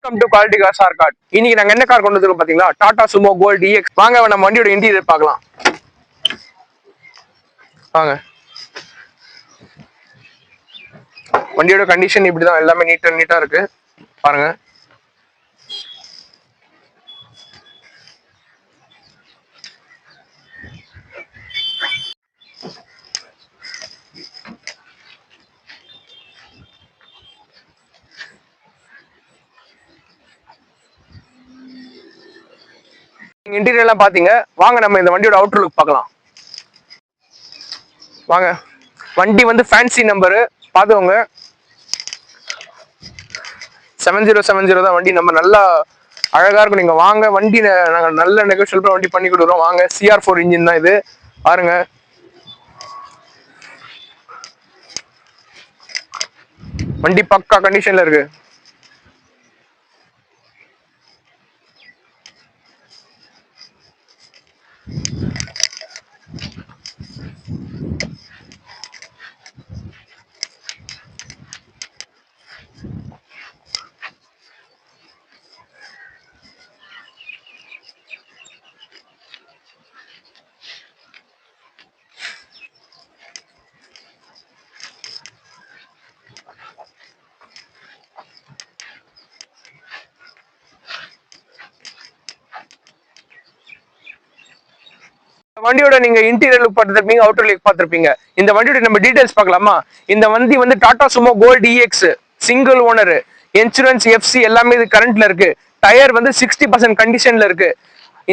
Welcome to quality car சார் கார்ட். இன்னைக்கு நாங்க என்ன கார் கொண்டு வந்திருக்கோம் பாத்தீங்களா? Tata Sumo gold DX. வாங்க நம்ம வண்டியோட இன்டீரியர் பார்க்கலாம். வாங்க. வண்டியோட கண்டிஷன் இப்படிதான், எல்லாமே நீட்டா இருக்கு பாருங்க. இன்டீரியர் எல்லாம் பாத்தீங்க. வாங்க நம்ம இந்த வண்டியோட அவுட்டர் லுக் பார்க்கலாம். வாங்க. வண்டி வந்து ஃபேன்சி நம்பரு பாத்துக்கோங்க. 7070 தான் வண்டி நம்பர். நல்லா அழகா இருக்கும். நீங்க வாங்க, வண்டி நாங்க நல்ல நெகோஷியபிள் வண்டி பண்ணி கொடுக்குறோம். வாங்க. CR4 இன்ஜின் தான் இது பாருங்க. வண்டி பக்கா கண்டிஷன்ல இருக்கு. வண்டியோட நீங்க இன்டீரியர் லுக் பார்த்துருப்பீங்க, அவுட்டர் லுக் பார்த்துருப்பீங்க. இந்த வண்டியோட நம்ம டீடைல்ஸ் பார்க்கலாமா? இந்த வண்டி வந்து Tata Sumo gold DX, single owner, insurance, FC எல்லாமே இது கரண்ட்ல இருக்கு. டயர் வந்து 60% கண்டிஷன்ல இருக்கு.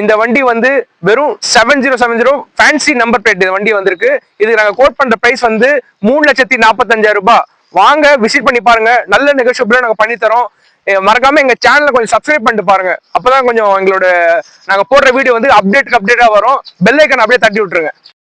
இந்த வண்டி வந்து வெறும் 7070 ஃபேன்சி நம்பர் பிளேட் இந்த வண்டி வந்திருக்கு. இது நாங்க கோட் பண்ற பிரைஸ் வந்து 3,45,000 ரூபாய். வாங்க, விசிட் பண்ணி பாருங்க. நல்ல நெகோஷியபிளா நாங்க பண்ணி தரோம். மறக்காம எங்க சேனலை கொஞ்சம் சப்ஸ்கிரைப் பண்ணிட்டு பாருங்க. அப்பதான் கொஞ்சம் எங்களோட நாங்க போடுற வீடியோ வந்து அப்டேட்டா வரும். பெல் ஐக்கான் அப்படியே தட்டி விட்டுருங்க.